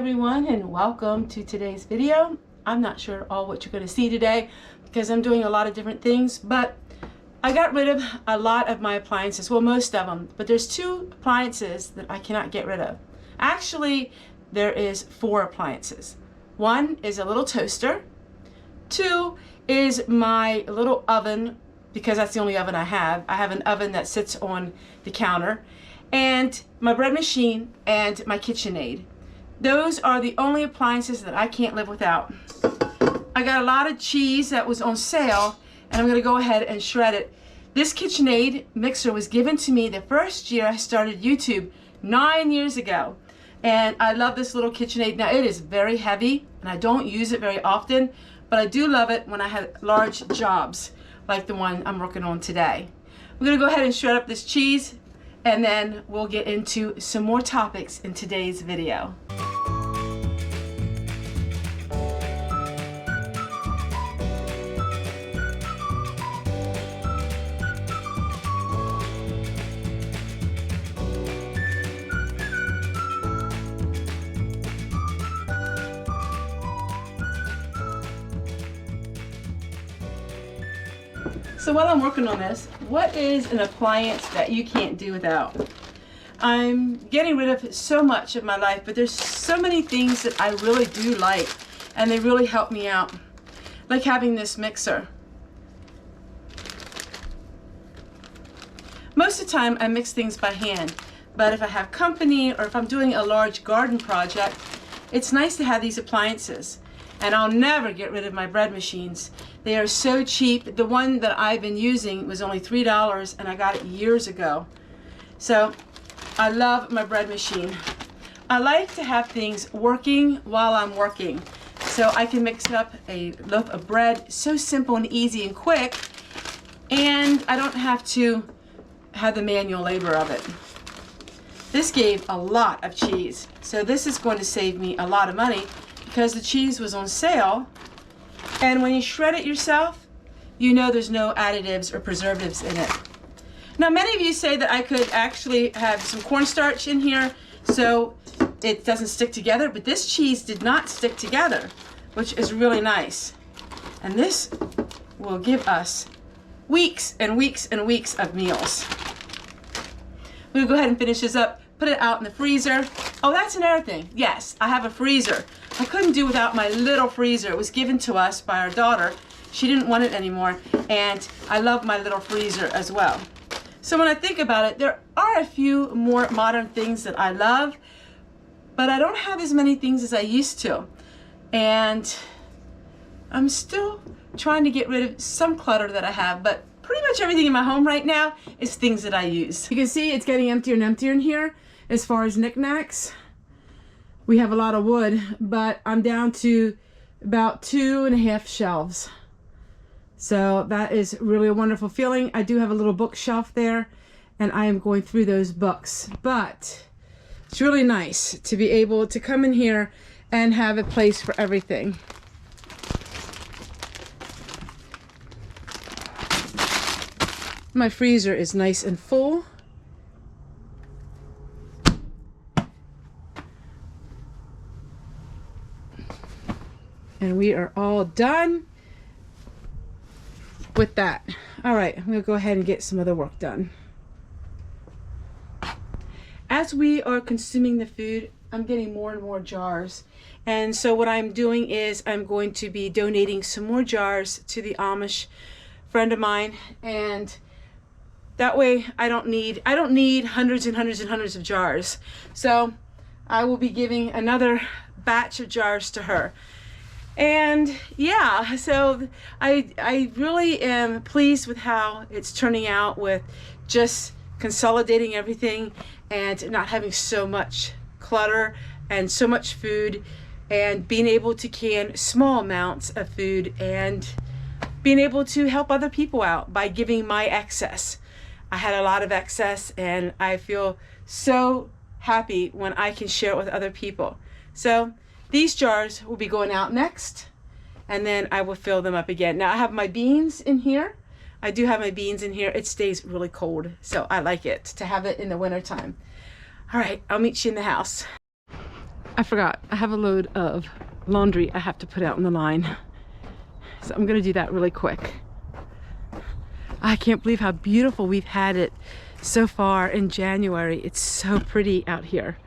Everyone, and welcome to today's video. I'm not sure all what you're going to see today because I'm doing a lot of different things, but I got rid of a lot of my appliances. Well, most of them, but there's 2 appliances that I cannot get rid of. Actually, there is 4 appliances. 1 is a little toaster. 2 is my little oven, because that's the only oven I have. I have an oven that sits on the counter, and my bread machine and my KitchenAid. Those are the only appliances that I can't live without. I got a lot of cheese that was on sale, and I'm going to go ahead and shred it. This KitchenAid mixer was given to me the first year I started YouTube 9 years ago. And I love this little KitchenAid. Now, it is very heavy, and I don't use it very often, but I do love it when I have large jobs like the one I'm working on today. We're going to go ahead and shred up this cheese, and then we'll get into some more topics in today's video. So while I'm working on this, what is an appliance that you can't do without? I'm getting rid of so much of my life, but there's so many things that I really do like, and they really help me out. Like having this mixer. Most of the time I mix things by hand, but if I have company or if I'm doing a large garden project, it's nice to have these appliances. And I'll never get rid of my bread machines. They are so cheap. The one that I've been using was only $3, and I got it years ago. So I love my bread machine. I like to have things working while I'm working, so I can mix up a loaf of bread so simple and easy and quick, and I don't have to have the manual labor of it. This gave a lot of cheese, so this is going to save me a lot of money because the cheese was on sale. And when you shred it yourself, you know there's no additives or preservatives in it. Now, many of you say that I could actually have some cornstarch in here so it doesn't stick together, but this cheese did not stick together, which is really nice. And this will give us weeks and weeks and weeks of meals. We'll go ahead and finish this up, put it out in the freezer. Oh, that's another thing. Yes, I have a freezer. I couldn't do without my little freezer. It was given to us by our daughter. She didn't want it anymore, and I love my little freezer as well. So when I think about it, there are a few more modern things that I love, but I don't have as many things as I used to. And I'm still trying to get rid of some clutter that I have, but pretty much everything in my home right now is things that I use. You can see it's getting emptier and emptier in here as far as knickknacks. We have a lot of wood, but I'm down to about 2.5 shelves. So that is really a wonderful feeling. I do have a little bookshelf there, and I am going through those books. But it's really nice to be able to come in here and have a place for everything. My freezer is nice and full. And we are all done with that. All right, I'm gonna go ahead and get some other work done. As we are consuming the food, I'm getting more and more jars. And so what I'm doing is I'm going to be donating some more jars to the Amish friend of mine, and that way I don't need hundreds and hundreds and hundreds of jars. So I will be giving another batch of jars to her. And yeah, so I really am pleased with how it's turning out, with just consolidating everything and not having so much clutter and so much food, and being able to can small amounts of food and being able to help other people out by giving my excess. I had a lot of excess, and I feel so happy when I can share it with other people. So these jars will be going out next, and then I will fill them up again. Now I have my beans in here. I do have my beans in here. It stays really cold, so I like it to have it in the winter time. All right, I'll meet you in the house. I forgot, I have a load of laundry I have to put out on the line. So I'm gonna do that really quick. I can't believe how beautiful we've had it so far in January. It's so pretty out here.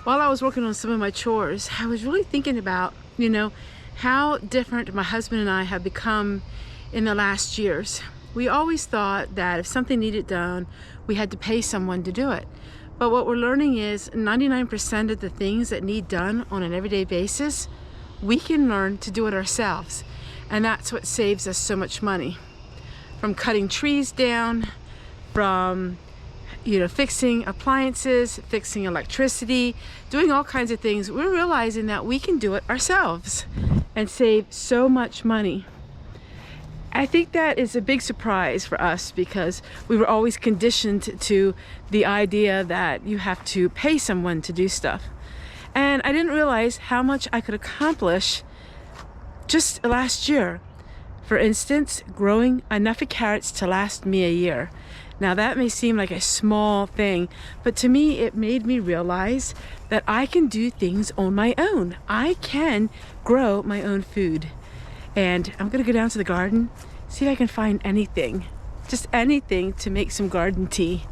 While I was working on some of my chores, I was really thinking about, you know, how different my husband and I have become in the last years. We always thought that if something needed done, we had to pay someone to do it. But what we're learning is 99% of the things that need done on an everyday basis, we can learn to do it ourselves. And that's what saves us so much money. From cutting trees down, from fixing appliances, fixing electricity, doing all kinds of things, we're realizing that we can do it ourselves and save so much money. I think that is a big surprise for us because we were always conditioned to the idea that you have to pay someone to do stuff. And I didn't realize how much I could accomplish just last year. For instance, growing enough carrots to last me a year. Now that may seem like a small thing, but to me it made me realize that I can do things on my own. I can grow my own food. And I'm gonna go down to the garden, see if I can find anything, just anything to make some garden tea.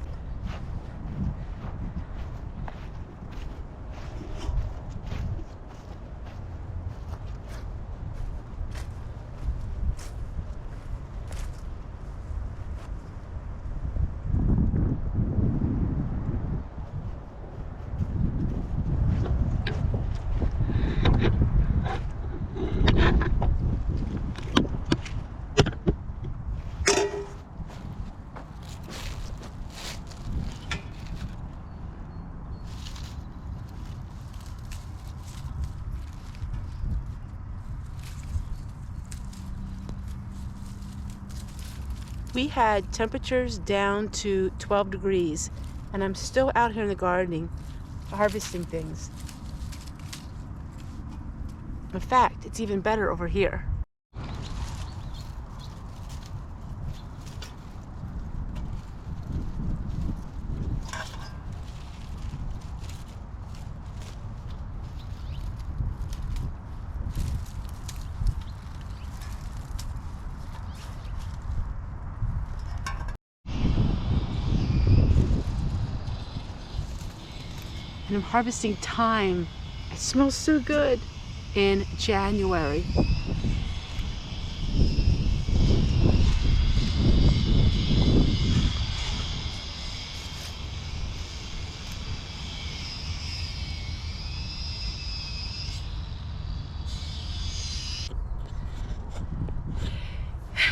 We had temperatures down to 12 degrees and I'm still out here in the gardening harvesting things. In fact, it's even better over here. And I'm harvesting thyme. It smells so good in January.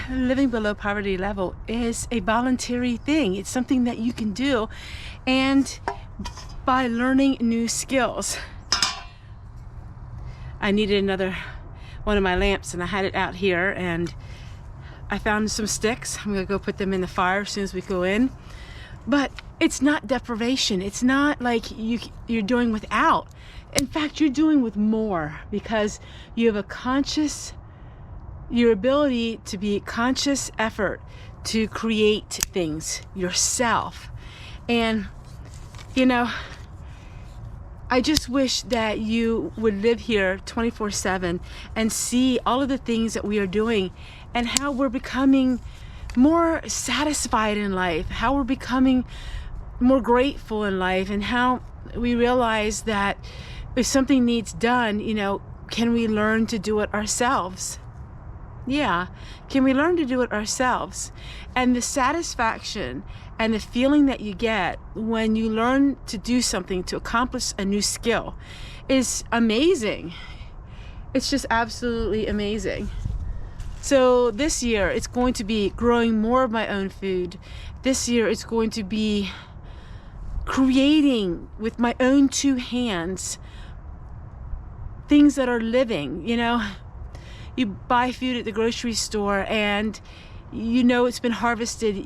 Living below poverty level is a voluntary thing. It's something that you can do, and by learning new skills. I needed another one of my lamps and I had it out here, and I found some sticks. I'm gonna go put them in the fire as soon as we go in. But it's not deprivation. It's not like you're doing without. In fact, you're doing with more because you have your ability to be conscious effort to create things yourself. And I just wish that you would live here 24/7 and see all of the things that we are doing and how we're becoming more satisfied in life, how we're becoming more grateful in life, and how we realize that if something needs done, can we learn to do it ourselves? Yeah, can we learn to do it ourselves? And the satisfaction and the feeling that you get when you learn to do something, to accomplish a new skill, is amazing. It's just absolutely amazing. So this year it's going to be growing more of my own food. This year it's going to be creating with my own two hands things that are living. You buy food at the grocery store and it's been harvested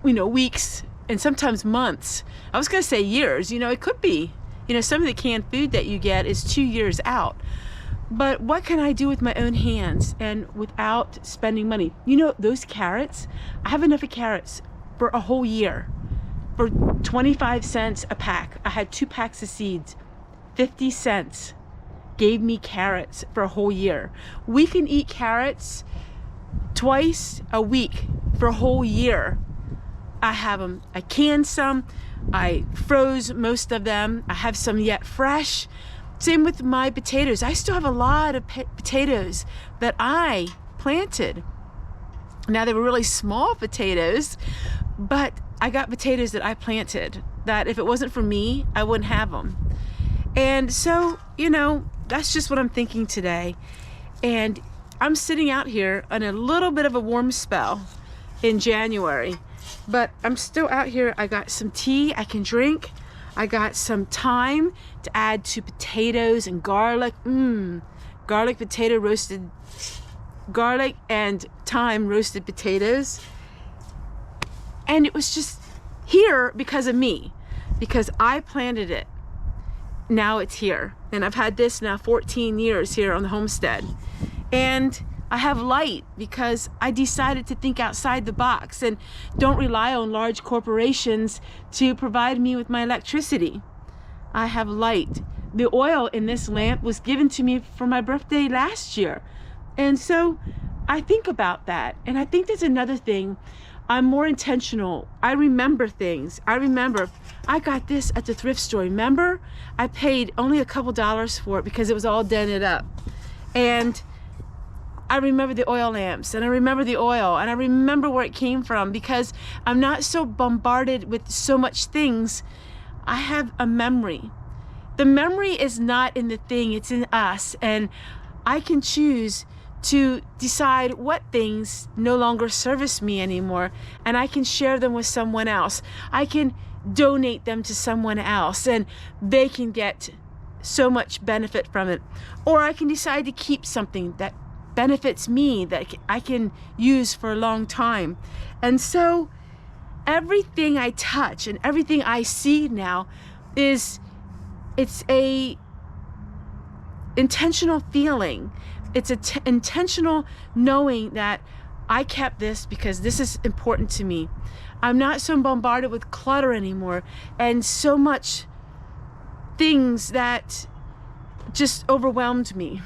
weeks and sometimes months. I was gonna say years, it could be. Some of the canned food that you get is 2 years out. But what can I do with my own hands and without spending money? You know, those carrots, I have enough of carrots for a whole year. For 25 cents a pack. I had 2 packs of seeds. 50 cents gave me carrots for a whole year. We can eat carrots twice a week for a whole year. I have them, I canned some, I froze most of them, I have some yet fresh. Same with my potatoes. I still have a lot of potatoes that I planted. Now they were really small potatoes, but I got potatoes that I planted that if it wasn't for me, I wouldn't have them. And so, you know, that's just what I'm thinking today. And I'm sitting out here on a little bit of a warm spell in January, but I'm still out here. I got some tea I can drink. I got some thyme to add to potatoes and garlic. Garlic, potato roasted, garlic and thyme roasted potatoes. And it was just here because of me, because I planted it. Now it's here. And I've had this now 14 years here on the homestead. And I have light because I decided to think outside the box and don't rely on large corporations to provide me with my electricity. I have light. The oil in this lamp was given to me for my birthday last year. And so I think about that. And I think there's another thing. I'm more intentional. I remember things. I remember I got this at the thrift store. Remember? I paid only a couple dollars for it because it was all dented up. And I remember the oil lamps, and I remember the oil, and I remember where it came from because I'm not so bombarded with so much things. I have a memory. The memory is not in the thing, it's in us. And I can choose to decide what things no longer service me anymore, and I can share them with someone else. I can donate them to someone else and they can get so much benefit from it. Or I can decide to keep something that benefits me that I can use for a long time. And so everything I touch and everything I see now it's a intentional feeling. It's a intentional knowing that I kept this because this is important to me. I'm not so bombarded with clutter anymore and so much things that just overwhelmed me.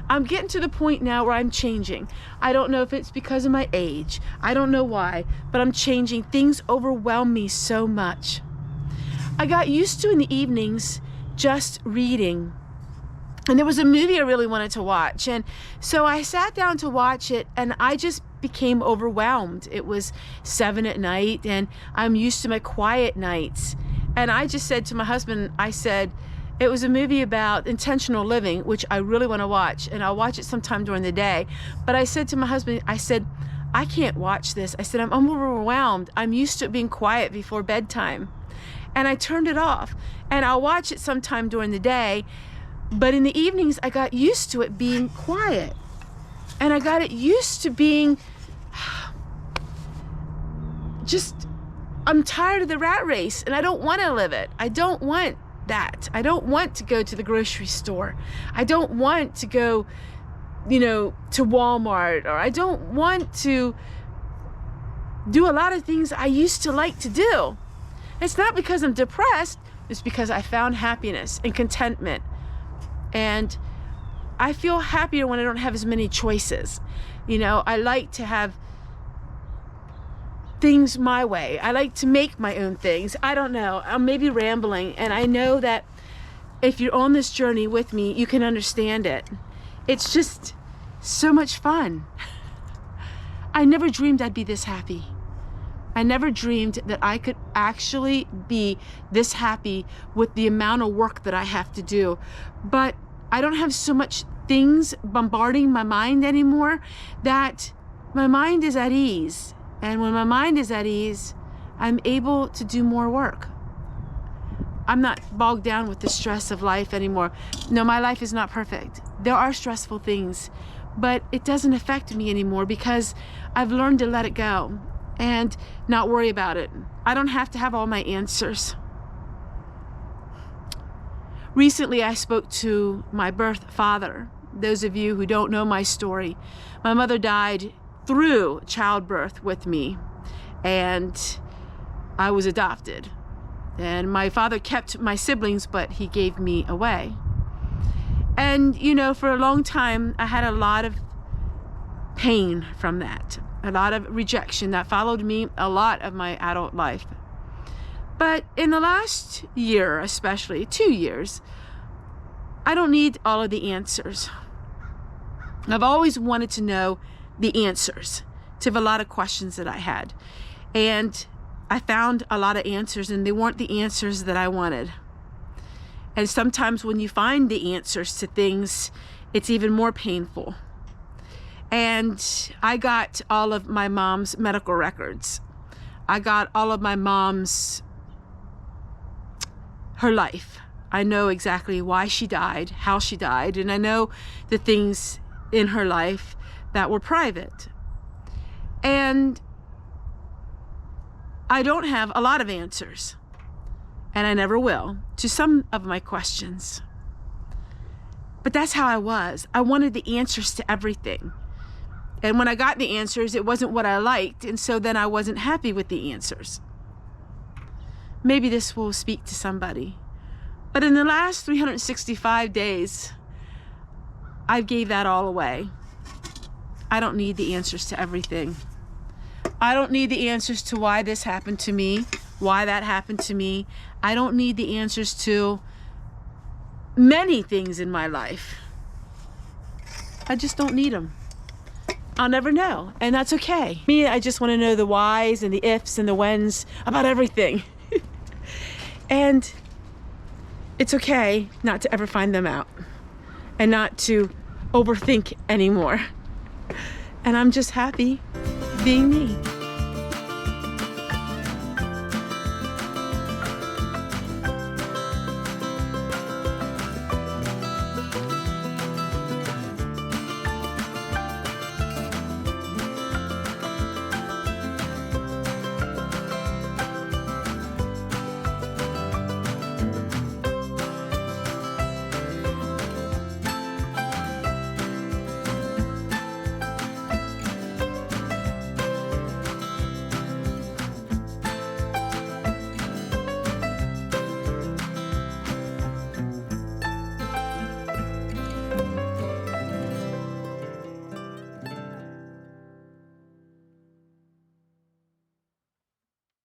I'm getting to the point now where I'm changing. I don't know if it's because of my age. I don't know why, but I'm changing. Things overwhelm me so much. I got used to in the evenings just reading. And there was a movie I really wanted to watch. And so I sat down to watch it and I just became overwhelmed. It was 7 at night and I'm used to my quiet nights. And I just said to my husband, I said, it was a movie about intentional living, which I really want to watch, and I'll watch it sometime during the day. But I said to my husband, I said, I can't watch this. I said, I'm overwhelmed. I'm used to it being quiet before bedtime. And I turned it off. And I'll watch it sometime during the day. But in the evenings, I got used to it being quiet. And I got it used to being just, I'm tired of the rat race and I don't want to live it. I don't want that. I don't want to go to the grocery store. I don't want to go, to Walmart, or I don't want to do a lot of things I used to like to do. It's not because I'm depressed. It's because I found happiness and contentment. And I feel happier when I don't have as many choices. I like to have things my way. I like to make my own things. I don't know. I'm maybe rambling, and I know that if you're on this journey with me, you can understand it. It's just so much fun. I never dreamed I'd be this happy. I never dreamed that I could actually be this happy with the amount of work that I have to do. But I don't have so much things bombarding my mind anymore that my mind is at ease. And when my mind is at ease, I'm able to do more work. I'm not bogged down with the stress of life anymore. No, my life is not perfect. There are stressful things, but it doesn't affect me anymore because I've learned to let it go and not worry about it. I don't have to have all my answers. Recently, I spoke to my birth father. Those of you who don't know my story, my mother died through childbirth with me, and I was adopted. And my father kept my siblings, but he gave me away. And, you know, for a long time, I had a lot of pain from that, a lot of rejection that followed me a lot of my adult life. But in the last year, especially 2 years, I don't need all of the answers. I've always wanted to know the answers to a lot of questions that I had. And I found a lot of answers, and they weren't the answers that I wanted. And sometimes when you find the answers to things, it's even more painful. And I got all of my mom's medical records. I got all of my mom's, her life. I know exactly why she died, how she died, and I know the things in her life that were private. And I don't have a lot of answers, and I never will, to some of my questions. But that's how I was. I wanted the answers to everything. And when I got the answers, it wasn't what I liked, and so then I wasn't happy with the answers. Maybe this will speak to somebody. But in the last 365 days, I gave that all away. I don't need the answers to everything. I don't need the answers to why this happened to me, why that happened to me. I don't need the answers to many things in my life. I just don't need them. I'll never know, and that's okay. Me, I just want to know the whys and the ifs and the whens about everything. And it's okay not to ever find them out and not to overthink anymore. And I'm just happy being me.